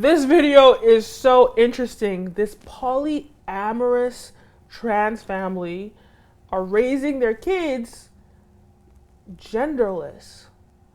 This video is so interesting. This polyamorous trans family are raising their kids genderless.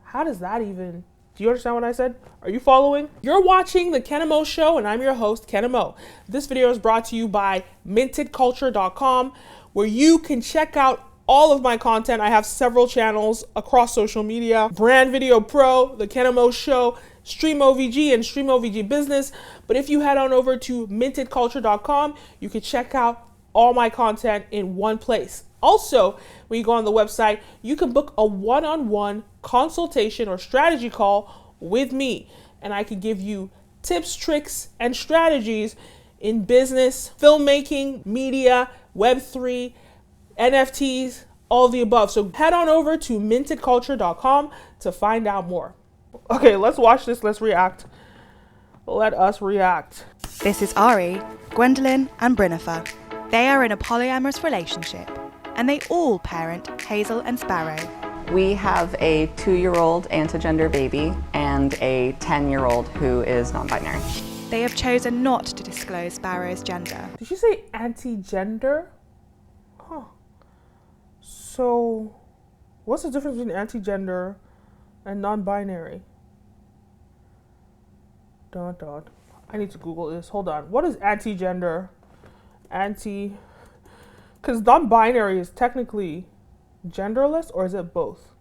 How does that even... Do you understand what I said? Are you following? You're watching the Kenim Show, and I'm your host, Kenim. This video is brought to you by mintedculture.com, where you can check out all of my content. I have several channels across social media: Brand Video Pro, the Kenim Show, Stream OVG, and Stream OVG Business. But if you head on over to mintedculture.com, you can check out all my content in one place. Also, when you go on the website, you can book a one-on-one consultation or strategy call with me, and I can give you tips, tricks, and strategies in business, filmmaking, media, Web3, NFTs, all of the above. So head on over to mintedculture.com to find out more. Okay, let's watch this. Let's react. Let us react. This is Ari, Gwendolyn, and Brynnifer. They are in a polyamorous relationship, and they all parent Hazel and Sparrow. We have a 2-year-old anti-gender baby and a 10-year-old who is non-binary. They have chosen not to disclose Sparrow's gender. Did she say anti-gender? Huh. So, what's the difference between anti-gender and non-binary? I need to Google this. Hold on. What is anti-gender? Because non-binary is technically genderless, or is it both?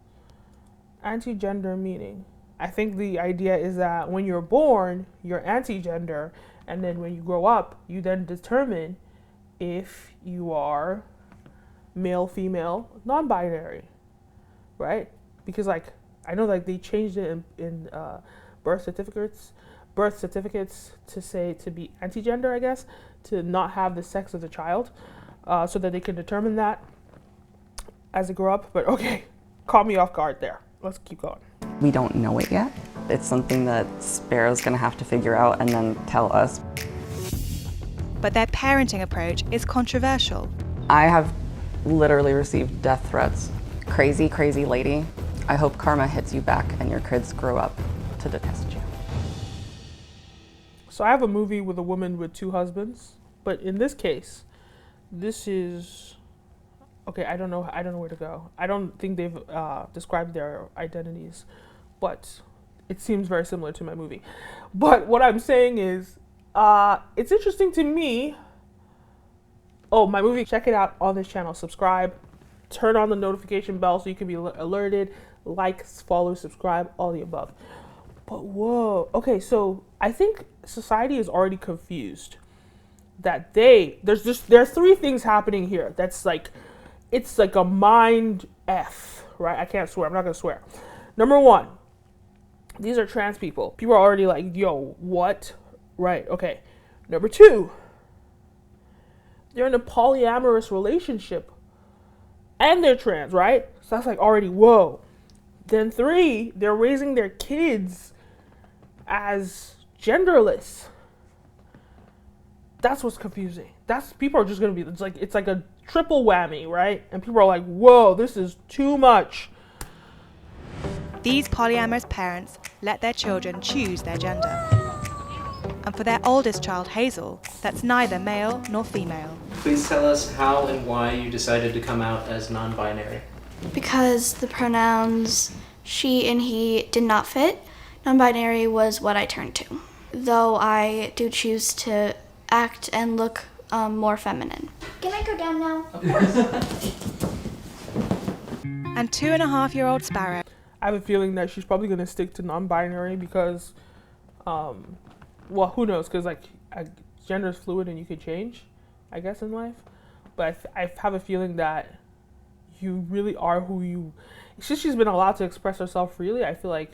Anti-gender meaning. I think the idea is that when you're born, you're anti-gender, and then when you grow up, you then determine if you are male, female, non-binary, right? Because like, I know like they changed it in birth certificates to say to be anti-gender, I guess, to not have the sex of the child, so that they can determine that as they grow up. But okay, caught me off guard there. Let's keep going. We don't know it yet. It's something that Sparrow's gonna have to figure out and then tell us. But their parenting approach is controversial. I have literally received death threats. Crazy, crazy lady. I hope karma hits you back and your kids grow up to detest you. So I have a movie with a woman with 2 husbands, but in this case, this is... Okay, I don't know where to go. I don't think they've described their identities, but it seems very similar to my movie. But what I'm saying is, it's interesting to me. Oh, my movie, check it out on this channel. Subscribe, turn on the notification bell so you can be alerted, like, follow, subscribe, all the above. But whoa, okay, so I think society is already confused that there are 3 things happening here. That's like, it's like a mind F, right? I can't swear. I'm not going to swear. Number 1, these are trans people. People are already like, yo, what? Right, okay. Number 2, they're in a polyamorous relationship and they're trans, right? So that's like already, whoa. Then 3, they're raising their kids as genderless. That's what's confusing. People are just going to be, it's like a triple whammy, right? And people are like, whoa, this is too much. These polyamorous parents let their children choose their gender. And for their oldest child, Hazel, that's neither male nor female. Please tell us how and why you decided to come out as non-binary. Because the pronouns she and he did not fit. Non-binary was what I turned to, though I do choose to act and look more feminine. Can I go down now? Of course. And 2.5-year-old Sparrow. I have a feeling that she's probably going to stick to non-binary because, well, who knows? Because like gender is fluid and you can change, I guess, in life. But I have a feeling that you really are who you... Since she's been allowed to express herself freely, I feel like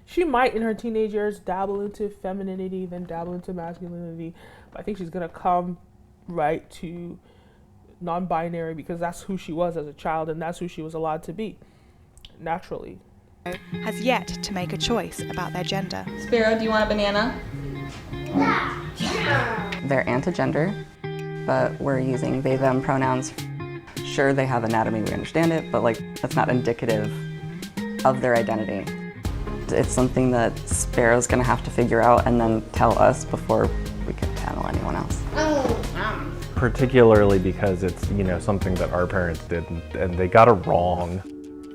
she might, in her teenage years, dabble into femininity, then dabble into masculinity. But I think she's going to come right to non-binary because that's who she was as a child and that's who she was allowed to be, naturally. Has yet to make a choice about their gender. Sparrow, do you want a banana? They're anti-gender, but we're using they, them pronouns. Sure, they have anatomy, we understand it, but like that's not indicative of their identity. It's something that Sparrow's gonna have to figure out and then tell us before we can tell anyone else. Particularly because it's, something that our parents did and they got it wrong.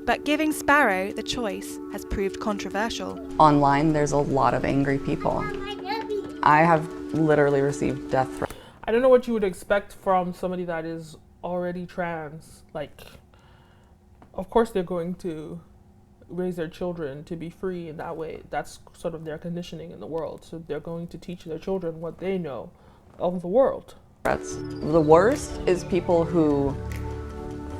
But giving Sparrow the choice has proved controversial. Online, there's a lot of angry people. I have literally received death threats. I don't know what you would expect from somebody that is already trans. Like, of course they're going to raise their children to be free in that way. That's sort of their conditioning in the world. So they're going to teach their children what they know of the world. The worst is people who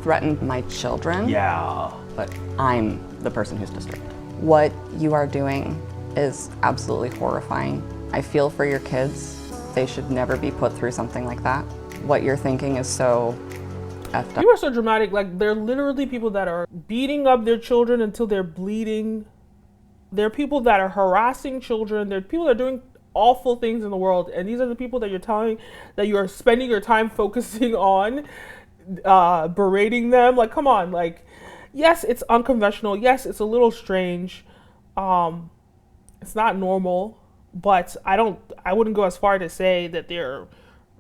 threaten my children. Yeah. But I'm the person who's disturbed. What you are doing is absolutely horrifying. I feel for your kids. They should never be put through something like that. What you're thinking is so effed up. You are so dramatic. Like, there are literally people that are beating up their children until they're bleeding. There are people that are harassing children. There are people that are doing awful things in the world. And these are the people that you're telling that you are spending your time focusing on, berating them. Like, come on. Like, yes, it's unconventional. Yes, it's a little strange. It's not normal. But I wouldn't go as far to say that they're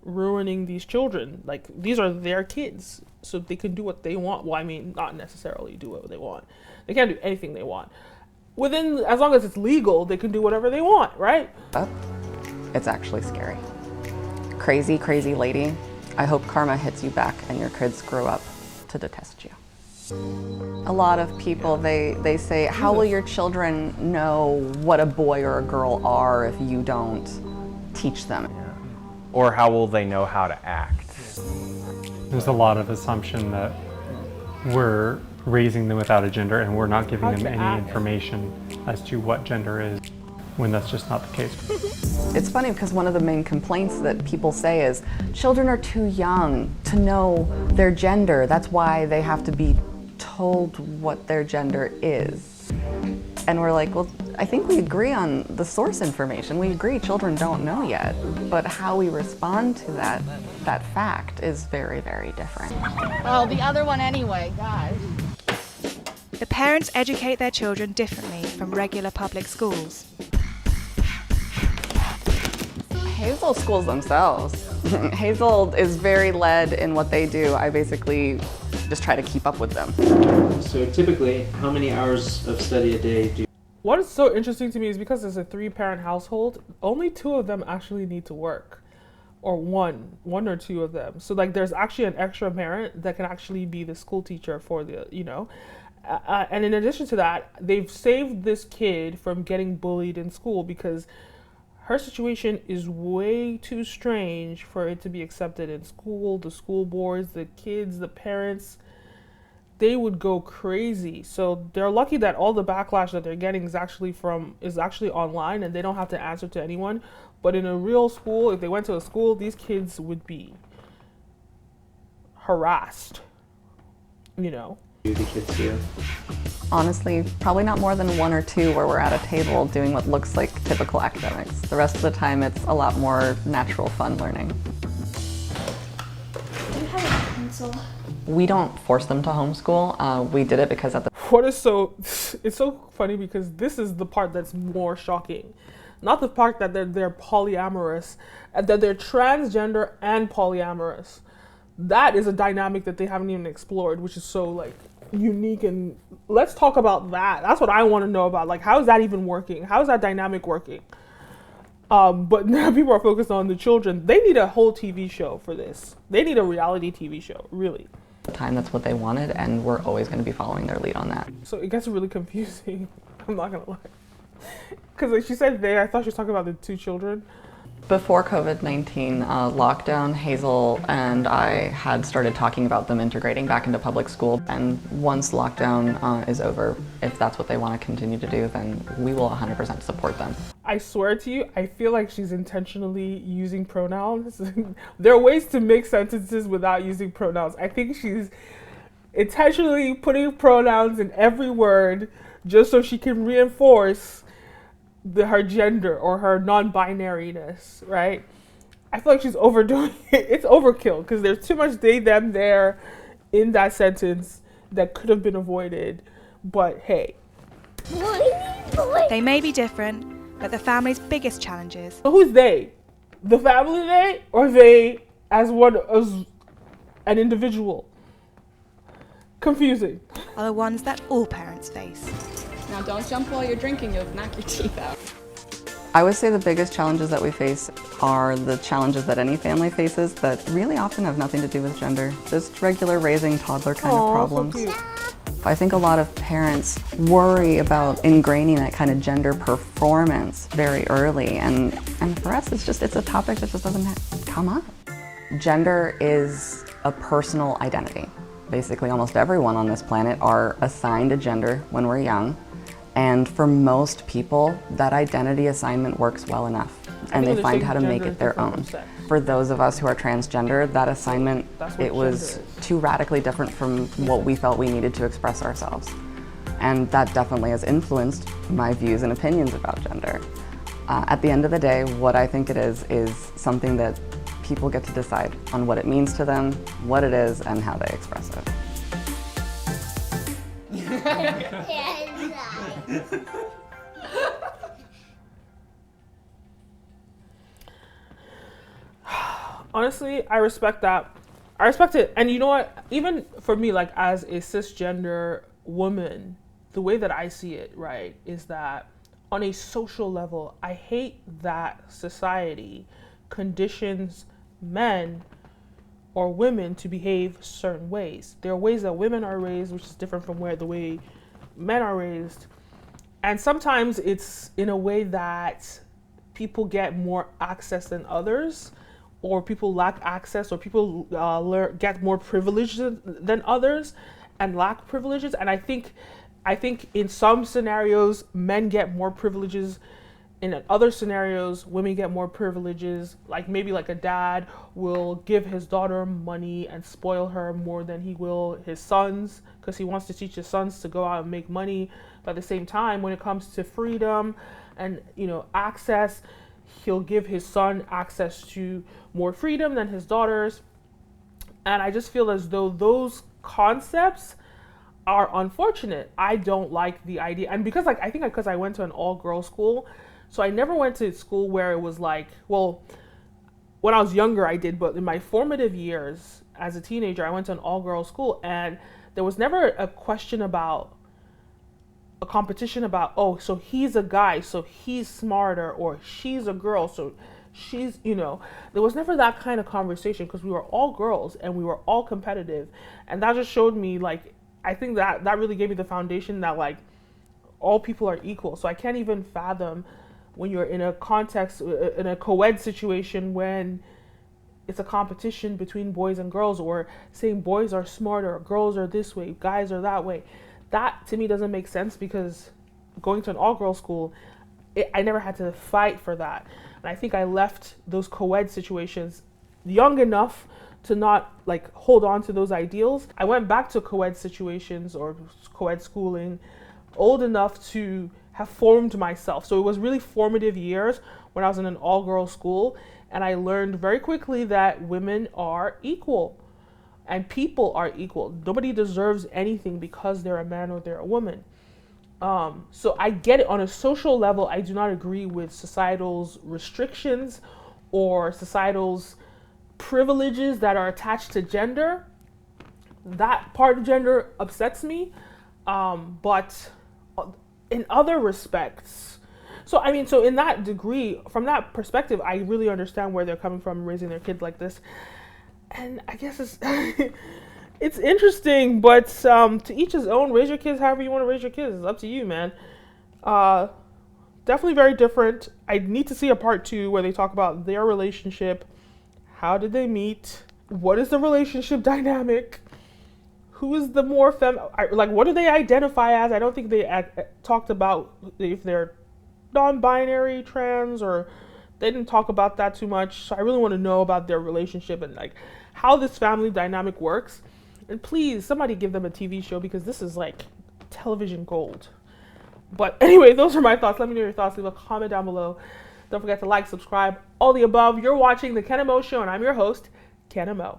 ruining these children. Like, these are their kids, so they can do what they want. Well, I mean, not necessarily do what they want. They can't do anything they want. As long as it's legal, they can do whatever they want, right? It's actually scary. Crazy, crazy lady. I hope karma hits you back and your kids grow up to detest you. A lot of people, they say, how will your children know what a boy or a girl are if you don't teach them? Yeah. Or how will they know how to act? There's a lot of assumption that we're raising them without a gender and we're not giving them any information as to what gender is, when that's just not the case. It's funny because one of the main complaints that people say is children are too young to know their gender. That's why they have to be told what their gender is. And we're like, well, I think we agree on the source information. We agree children don't know yet, but how we respond to that fact is very, very different. Oh, the other one anyway, gosh. The parents educate their children differently from regular public schools. Hazel schools themselves. Hazel is very led in what they do. I basically just try to keep up with them. So typically, how many hours of study a day do you? What is so interesting to me is because it's a 3-parent household, only 2 of them actually need to work, or one or 2 of them. So like, there's actually an extra parent that can actually be the school teacher for the, and in addition to that, they've saved this kid from getting bullied in school because her situation is way too strange for it to be accepted in school. The school boards, the kids, the parents, they would go crazy. So they're lucky that all the backlash that they're getting is actually online and they don't have to answer to anyone. But in a real school, if they went to a school, these kids would be harassed, Do the kids do? Honestly, probably not more than 1 or 2 where we're at a table doing what looks like typical academics. The rest of the time, it's a lot more natural, fun learning. Do you have a pencil? We don't force them to homeschool. We did it because it's so funny because this is the part that's more shocking. Not the part that they're polyamorous, that they're transgender and polyamorous. That is a dynamic that they haven't even explored, which is so like unique. And let's talk about that. That's what I want to know about. Like, how is that even working? How is that dynamic working? But now people are focused on the children. They need a whole TV show for this. They need a reality TV show, really. time that's what they wanted, and we're always going to be following their lead on that. So it gets really confusing. I'm not gonna lie. Because like she said they, I thought she was talking about the 2 children. Before COVID-19 lockdown, Hazel and I had started talking about them integrating back into public school. And once lockdown is over, if that's what they want to continue to do, then we will 100% support them. I swear to you, I feel like she's intentionally using pronouns. There are ways to make sentences without using pronouns. I think she's intentionally putting pronouns in every word just so she can reinforce her gender or her non-binariness, right? I feel like she's overdoing it. It's overkill because there's too much they, them there in that sentence that could have been avoided. But hey. They may be different, but the family's biggest challenges So who's they? The family they, or they as an individual? Confusing. are the ones that all parents face. Now don't jump while you're drinking, you'll knock your teeth out. I would say the biggest challenges that we face are the challenges that any family faces that really often have nothing to do with gender. Just regular raising toddler kind of problems. So cute. I think a lot of parents worry about ingraining that kind of gender performance very early, and for us it's a topic that just doesn't come up. Gender is a personal identity. Basically almost everyone on this planet are assigned a gender when we're young, and for most people that identity assignment works well enough and they find how to make it their own. For those of us who are transgender, that assignment, it was too radically different from what we felt we needed to express ourselves. And that definitely has influenced my views and opinions about gender. At the end of the day, what I think it is something that people get to decide on what it means to them, what it is, and how they express it. Honestly, I respect that. I respect it. And you know what? Even for me, like as a cisgender woman, the way that I see it, right, is that on a social level, I hate that society conditions men or women to behave certain ways. There are ways that women are raised, which is different from the way men are raised. And sometimes it's in a way that people get more access than others, or people lack access, or people get more privileges than others and lack privileges. And I think in some scenarios, men get more privileges. In other scenarios, women get more privileges. Like maybe like a dad will give his daughter money and spoil her more than he will his sons, because he wants to teach his sons to go out and make money. But at the same time, when it comes to freedom and access, he'll give his son access to more freedom than his daughters. And I just feel as though those concepts are unfortunate. I don't like the idea. And because because I went to an all-girls school, so I never went to school where it was like, well, when I was younger I did, but in my formative years as a teenager, I went to an all-girls school, and there was never a question about a competition about, oh, so he's a guy, so he's smarter, or she's a girl, so she's, there was never that kind of conversation, because we were all girls and we were all competitive. And that just showed me, like, I think that really gave me the foundation that, like, all people are equal. So I can't even fathom when you're in a context, in a co-ed situation, when it's a competition between boys and girls, or saying boys are smarter, girls are this way, guys are that way. That to me doesn't make sense, because going to an all-girls school, I never had to fight for that. And I think I left those co-ed situations young enough to not like hold on to those ideals. I went back to co-ed situations or co-ed schooling old enough to have formed myself. So it was really formative years when I was in an all-girls school, and I learned very quickly that women are equal. And people are equal. Nobody deserves anything because they're a man or they're a woman. So I get it. On a social level, I do not agree with societal's restrictions or societal's privileges that are attached to gender. That part of gender upsets me. But in other respects, so in that degree, from that perspective, I really understand where they're coming from, raising their kids like this. And I guess it's it's interesting, but to each his own. Raise your kids however you want to raise your kids. It's up to you, man. Definitely very different. I need to see a part 2 where they talk about their relationship. How did they meet? What is the relationship dynamic? Who is the more what do they identify as? I don't think they talked about if they're non-binary, trans, or they didn't talk about that too much. So I really want to know about their relationship and like how this family dynamic works. And please, somebody give them a TV show, because this is like television gold. But anyway, those are my thoughts. Let me know your thoughts. Leave a comment down below. Don't forget to like, subscribe, all the above. You're watching The Kenim Show, and I'm your host, Kenim.